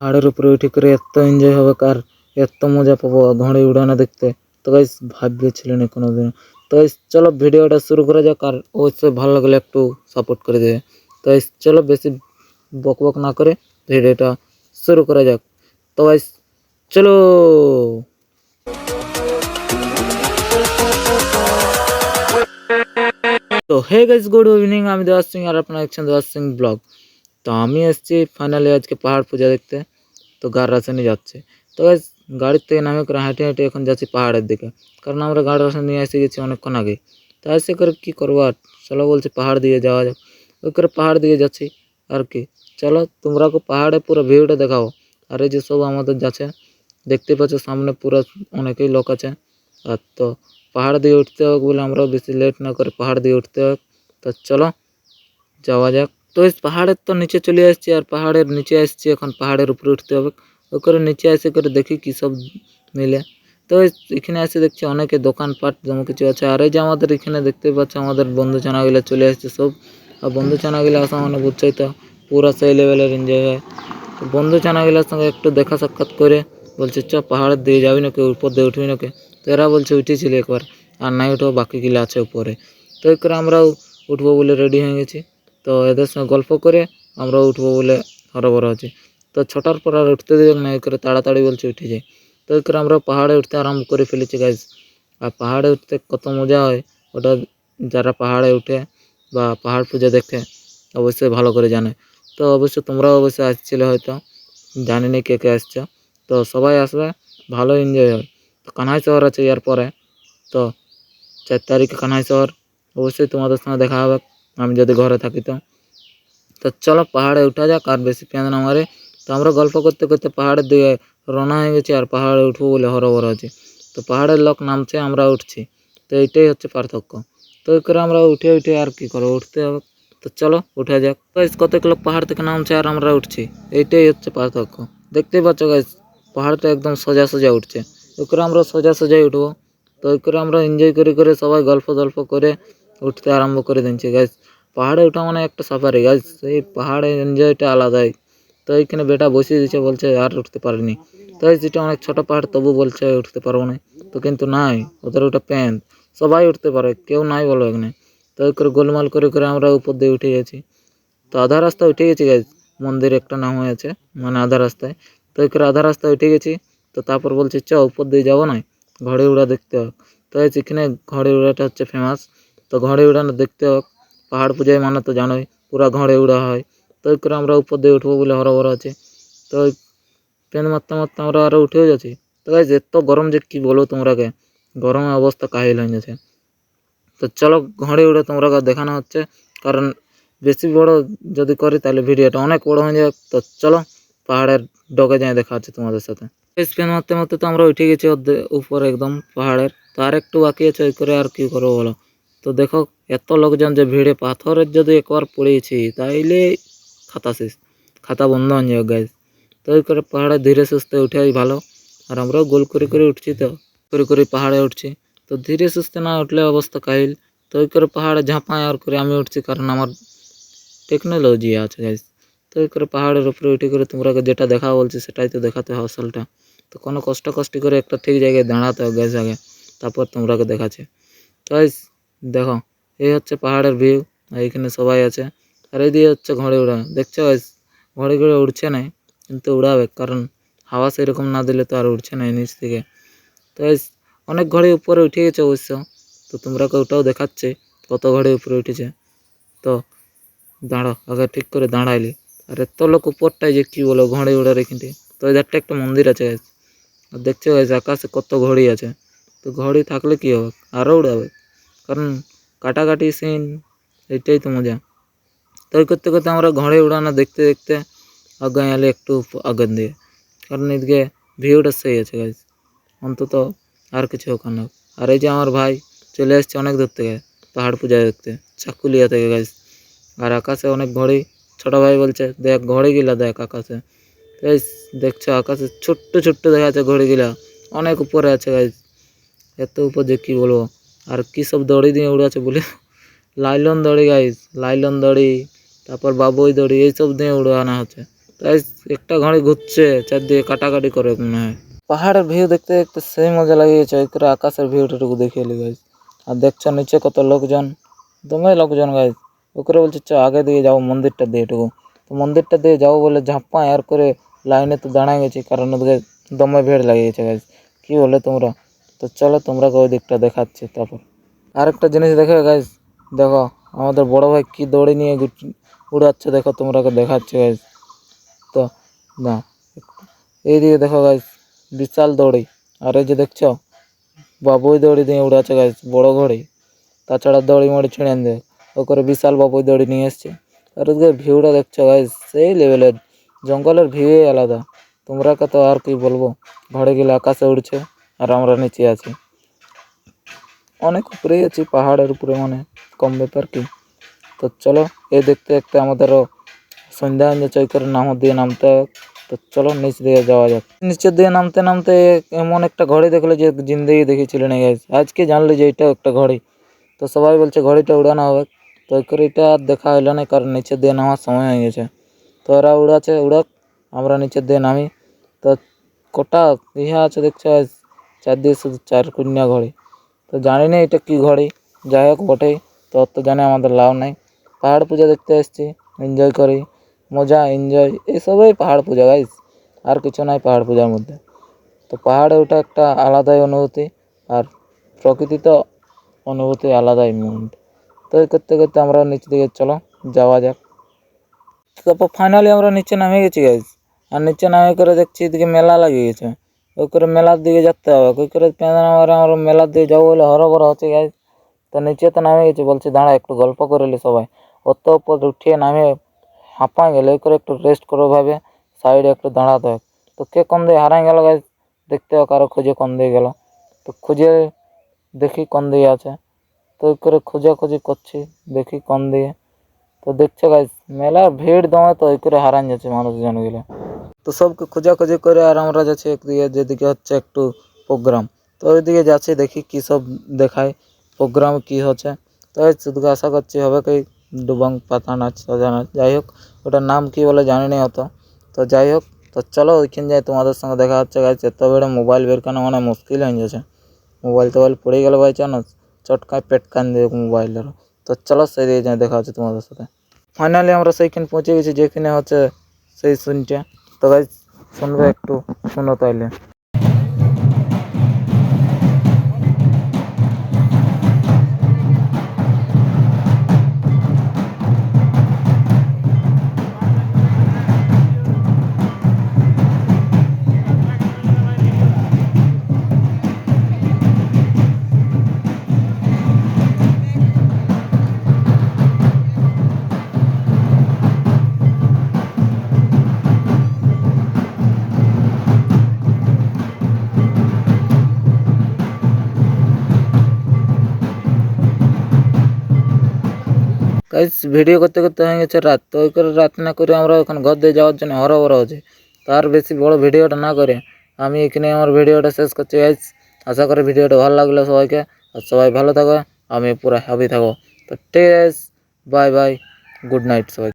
পাহাড়ের উপরে উঠে করে এত এনজয় হবে আর এত মজা পাবো ঘড়ি উড়ানো দেখতে। তো গাইস ভাবছিলেন না কোনোদিন। তো গাইস চলো ভিডিওটা শুরু করা যাক, আর অবশ্যই ভালো লাগলে একটু সাপোর্ট করে দেবে। তো গাইস চলো বেশি বকবক না করে ভিডিওটা শুরু করা যাক। তো গাইস চলো। তো হে গাইস, গুড ইভিনিং, আমি দেওয়ার সিং আর আপনারা দেখছেন দেওয়ার সিং ব্লগ। তো আমি এসেছি ফাইনালি আজকে পাহাড় পূজা দেখতে। তো গাড় রাসানি যাচ্ছে। তো গাইস গাড়ির থেকে নামে করে হাঁটে হাঁটে এখন যাচ্ছি পাহাড়ের দিকে, কারণ আমরা গাড় রাসানি নিয়ে এসে গেছি অনেকক্ষণ আগে। তো এসে করে কী করবো আর, চলো বলছি পাহাড় দিয়ে যাওয়া যাক। ওই করে পাহাড় দিয়ে যাচ্ছি আর কি। চলো তোমরাকে পাহাড়ে পুরো ভিউটা দেখাও। আর এই যে সব আমাদের যাচ্ছে দেখতে পাচ্ছ সামনে পুরো অনেকেই লোক আছে। আর তো পাহাড় দিয়ে উঠতে হোক বলে আমরাও বেশি লেট না করে পাহাড় দিয়ে উঠতে হোক। তো চলো যাওয়া যাক। তো এই পাহাড়ের তো নিচে চলে আসছি, আর পাহাড়ের নিচে আসছি, এখন পাহাড়ের উপরে উঠতে হবে। ওই করে নিচে এসে করে দেখি কী সব মিলে। তো এখানে এসে দেখছি অনেকে দোকানপাট যেমন কিছু আছে। আর এই যে আমাদের এখানে দেখতে পাচ্ছি আমাদের বন্ধু চানাগুলো চলে আসছে সব। আর বন্ধু চানাগুলো আসা মানে বুঝছই তো পুরো সেই লেভেলের এনজয় হয়। তো বন্ধু চানাগুলোর সঙ্গে একটু দেখা সাক্ষাৎ করে বলছে চ পাহাড়ের দিয়ে যাবি নাকি, উপর দিয়ে উঠবি নাকি। তো এরা বলছে উঠেছিল একবার, আর নাই উঠবো, বাকিগুলো আছে উপরে। তো এই করে আমরাও উঠবো বলে রেডি হয়ে গেছি। তো এদের সঙ্গে গল্প করে আমরাও উঠবো বলে হরবর আছি। তো ছটার পর আর উঠতে দেবে না, এই করে তাড়াতাড়ি বলছে উঠে যাই। তো এই করে আমরা পাহাড়ে উঠতে আরম্ভ করে ফেলেছি গাইজ। আর পাহাড়ে উঠতে কত মজা হয় ওটা যারা পাহাড়ে উঠে বা পাহাড় পূজা দেখে অবশ্যই ভালো করে জানে। তো অবশ্যই তোমরাও অবশ্যই আসছিলে, হয়তো জানি না কে কে আসছো। তো সবাই আসবে, ভালো এনজয় হয়। তো কানাই শহর আছে এর পরে। তো 4 তারিখে কানাই শহর, অবশ্যই তোমাদের সঙ্গে দেখা হবে আমি যদি ঘরে থাকি। তো তো চলো পাহাড়ে উঠা যাক আর বেশি পেঁয়াজ না মারে। তো আমরা গল্প করতে করতে পাহাড়ের দিকে রওনা হয়ে গেছি, আর পাহাড়ে উঠবো বলে হরবর আছে। তো পাহাড়ের লোক নামছে, আমরা উঠছি। তো এইটাই হচ্ছে পার্থক্য। তো এই করে আমরা উঠে উঠে আর কি করবো, উঠতে হবে। তো চলো উঠা যাক। গাইস কতক লোক পাহাড় থেকে নামছে আর আমরা উঠছি, এইটাই হচ্ছে পার্থক্য। দেখতেই পাচ্ছ গাইস পাহাড়টা একদম সোজা সোজা উঠছে। ওই করে আমরা সোজা সোজাই উঠবো। তো ওই করে আমরা এনজয় করে করে সবাই গল্প করে উঠতে আরম্ভ করে দিচ্ছি গাইস। পাহাড়ে ওঠা মানে একটা সাফারি গাইস, এই পাহাড়ে এনজয়টা আলাদাই। তো এইখানে বেটা বসিয়ে দিচ্ছে, বলছে আর উঠতে পারিনি। তো যেটা অনেক ছোটো পাহাড় তবু বলছে উঠতে পারবো না। তো কিন্তু নাই, ওদের ওটা প্যান, সবাই উঠতে পারে, কেউ নাই বলো এখানে। তো এই করে গোলমাল করে করে আমরা উপর দিয়ে উঠে গেছি। তো আধা রাস্তা উঠে গেছি গাইস, মন্দির একটা নাম হয়েছে মানে আধা রাস্তায়। তো এই করে আধা রাস্তায় উঠে গেছি। তো তারপর বলছি চ উপর দিয়ে যাবো না, ঘড়ি উড়া দেখতে হোক। তো এখানে ঘড়ি উড়াটা হচ্ছে ফেমাস। তো ঘড়ি উড়ানো দেখতে হোক, পাহাড় পূজায় মানে তো জানোই পুরা ঘড়ে উড়া হয়। তো এই করে আমরা উপর দিয়ে উঠবো বলে হরবর আছে। তো পেন মারতে মারতে আমরা আরও উঠেও যাচ্ছি। তো গাইজ এত গরম যে কী বলবো তোমরাকে, গরমে অবস্থা কাহিল হয়ে যাচ্ছে। তো চলো ঘড়ি উড়ে তোমরাকে দেখানো হচ্ছে, কারণ বেশি বড় যদি করি তাহলে ভিডিওটা অনেক বড় হয়ে যাবে। তো চলো পাহাড়ের ডগে যেয়ে দেখা হচ্ছে তোমাদের সাথে। পেন মারতে মারতে তো আমরা উঠে গেছি উপরে একদম পাহাড়ের। তো আর একটু বাকি আছে, ওই করে আর কি করবো বলো। তো দেখো এত লোকজন যে ভিড়ে, পাথরের যদি একবার পড়েছি তাইলে খাতা শেষ, খাতা বন্ধ হয়ে যাবে গাইজ। তো ওই করে পাহাড়ে ধীরে সুস্থে উঠেই ভালো। আর আমরাও গোল করে করে উঠছি, তো করে করে পাহাড়ে উঠছি। তো ধীরে সুস্থে না উঠলে অবস্থা কাহিল। তো ওই করে পাহাড়ে ঝাঁপায় আর করে আমি উঠছি, কারণ আমার টেকনোলজি আছে গাইজ। তো ওই করে পাহাড়ের উপরে উঠে করে তোমরা যেটা দেখা বলছি সেটাই তো দেখাতে হয় আসলটা। তো কোনো কষ্ট করে একটা ঠিক জায়গায় দাঁড়াতে হবে গাইজ আগে, তারপর তোমরাকে দেখাচ্ছে। তো গাইজ দেখো এই হচ্ছে পাহাড়ের ভিউ, আর এখানে সবাই আছে। আর এই দিয়ে হচ্ছে ঘড়ি উড়া, দেখছো গাইজ ঘড়ি উড়ছে না, কিন্তু উড়াবে, কারণ হাওয়া সেরকম না দিলে তো আর উড়ছে না নিচ থেকে। তো গাইজ অনেক ঘড়ি উপরে উঠে গেছে অবশ্য। তো তোমরাকে ওটাও দেখাচ্ছে কত ঘড়ি উপরে উঠেছে। তো দাঁড়াও আগে ঠিক করে দাঁড়াইলি। আর এত লোক উপরটাই যে কী বলো ঘড়ি উড়ার এখানটি। তো এধারটা একটা মন্দির আছে গাইজ, আর দেখছো গাইজ আকাশে কত ঘড়ি আছে। তো ঘড়ি থাকলে কী হবে, আরও উড়াবে, কারণ কাটাকাটি সিন, এইটাই তো মজা। তো ওই করতে করতে আমরা ঘড়ি উড়ানো দেখতে দেখতে আগে এলে একটু আগান দিয়ে, কারণ এদিকে ভিউটা সেই আছে গাইজ, অন্তত আর কিছু ওখানে হোক। আর এই যে আমার ভাই চলে এসছে অনেক দূর থেকে পাহাড় পূজা দেখতে, চাকুলিয়া থেকে গাইজ। আর আকাশে অনেক ঘড়ি, ছোটো ভাই বলছে দেখ ঘড়িগুলা দেখ আকাশে। গাইজ দেখছো আকাশে ছোট্ট ছোট্ট দেখা যাচ্ছে ঘড়িগুলা, অনেক উপরে আছে গাইজ, এত উপর যে কী বলবো। আর কী সব দড়ি দিয়ে উড়াচ্ছে বলে, লাইলন দড়ি গাইজ, লাইলন দড়ি, তারপর বাবুই দড়ি, এইসব দিয়ে উড়ানো হচ্ছে। তাই একটা ঘড়ি ঘুরছে চারদিকে কাটাকাটি করে মনে হয়। পাহাড়ের ভিউ দেখতে দেখতে সেই মজা লাগিয়েছে, ওই করে আকাশের ভিউটাটুকু দেখিয়ে এলি গাইজ। আর দেখছো নিচে কত লোকজন, দমে লোকজন গাইজ। ও করে বলছে চ আগে দিয়ে যাও মন্দিরটা দিয়ে এটুকু। তো মন্দিরটা দিয়ে যাবো বলে ঝাপ্পা আর করে লাইনে তো দাঁড়ায় গেছি, কারণ ওদিকে দমে ভিড় লাগিয়েছে গাইজ। কী বলে তোমরা? তো চলো তোমরা ওই দিকটা দেখাচ্ছি। তারপর আরেকটা জিনিস দেখো গাইজ, দেখো আমাদের বড় ভাই কি দড়ি নিয়ে উড়াচ্ছে, দেখো তোমরাকে দেখাচ্ছে গাইজ। তো না, এইদিকে দেখো গাইজ বিশাল দড়ি, আর এই যে দেখছো বাবুই দড়ি দিয়ে উড়াচ্ছে গাইজ, বড় ঘড়ি। তাছাড়া দড়ি মড়ি ছিঁড়ে দেয়, ও করে বিশাল বাবুই দড়ি নিয়ে এসছে। আর ওদিকে ভিউটা দেখছো গাইজ, সেই লেভেলের, জঙ্গলের ভিউই আলাদা। তোমরাকে তো আর কি বলবো, ঘড়ি গেলে আকাশে উড়ছে আর আমরা নিচে আছি, অনেক উপরেই আছি পাহাড়ের উপরে, মানে কম ব্যাপার কি। তো চলো এই দেখতে দেখতে আমাদেরও সন্ধ্যা হয়ে যাচ্ছে, ওই করে দিয়ে নামতে হবে। তো চলো নিচ দিয়ে যাওয়া যাক। নিচের দিয়ে নামতে নামতে এমন একটা ঘড়ি দেখলে যে জিন্দেগি দেখেছিল না গাইজ, আজকে জানলে যে এটা একটা ঘড়ি। তো সবাই বলছে ঘড়িটা উড়ানো হবে, তো ওই করে এটা আর দেখা হলো না, কারণ নিচের দিয়ে নামার সময় হয়ে গেছে। তো ওরা উড়াচ্ছে উড়াক, আমরা নিচের দিয়ে নামি। তো কটা ইহা আছে দেখছো গাইজ, চারদিকে শুধু চার কুন্যা ঘড়ি। তো জানি না এটা কী ঘড়ি, যাই হোক বটেই, তো অত জানে আমাদের লাভ নাই। পাহাড় পূজা দেখতে এসেছি, এনজয় করি, মজা এনজয় এইসবই পাহাড় পূজা গাইজ, আর কিছু নাই পাহাড় পূজার মধ্যে। তো পাহাড়ে ওটা একটা আলাদাই অনুভূতি, আর প্রকৃতি তো অনুভূতি আলাদাই মুড। তো এই করতে করতে আমরা নিচ দিকে চলো যাওয়া যাক। তারপর ফাইনালি আমরা নিচে নামে গেছি গাইজ, আর নিচে নামে করে দেখছি এদিকে মেলা লাগিয়ে গেছে, ওই করে মেলার দিকে যেতে হবে। ওই করে আমরা মেলার দিকে যাবো বলে হরবর হচ্ছে গাইজ। তো নিচে তো নামে গেছি, বলছি দাঁড়া একটু গল্প করে নি সবাই। অত উপর উঠিয়ে নামে হাঁপায় গেলে, ওই করে একটু রেস্ট করবো ভাবে সাইডে একটু দাঁড়াতে হয়। তো কে কোন দিয়ে হারাই গেল গাইজ, দেখতে হবে কারো খুঁজে কোন দিয়ে গেল। তো খুঁজে দেখি কোন দিয়ে আছে, তো ওই করে খোঁজাখুঁজি করছি, দেখি কোন দিয়ে। তো দেখছো গাইজ মেলার ভিড় দমে, তো ওই করে হারান যাচ্ছে মানুষজনগুলো। তো সবকে খোঁজাখুঁজি করে আর আমরা যাচ্ছি একদিকে, যেদিকে হচ্ছে একটু প্রোগ্রাম। তো ওইদিকে যাচ্ছি দেখি কী সব দেখায়, প্রোগ্রাম কী হচ্ছে। তো শুধু আশা করছি হবে কি ডুবাং পাতা নাচ সাজা নাচ, যাই হোক ওটার নাম কী বলে জানি না অত। তো যাই হোক, তো চলো ওইখানে যাই, তোমাদের সঙ্গে দেখা হচ্ছে গাইজ। এত বেড়ে মোবাইল বের কেন মানে মুশকিল হয়ে যাচ্ছে, মোবাইল টোবাইল পড়ে গেলে বাই চান্স চটকায় পেট কান দেবে মোবাইলের। তো চলো সেই দিয়ে যাই, দেখা হচ্ছে তোমাদের সাথে। ফাইনালি আমরা সেইখানে পৌঁছে গেছি যেখানে হচ্ছে সেই সিনটা। তো গাইজ শুনবে একটু, শুনো তাইলে। গাইজ ভিডিও করতে করতে হয়ে গেছে রাত, তো ওই করে রাত না করে আমরা এখন ঘর দিয়ে যাওয়ার জন্য হরবর হচ্ছে। তার বেশি বড় ভিডিওটা না করে আমি এখানে আমার ভিডিওটা শেষ করছি গাইজ। আশা করি ভিডিওটা ভালো লাগলো সবাইকে, আর সবাই ভালো থাকো, আমি পুরো হ্যাপি থাকো। তো ঠিক আছে, বাই বাই, গুড নাইট সবাই।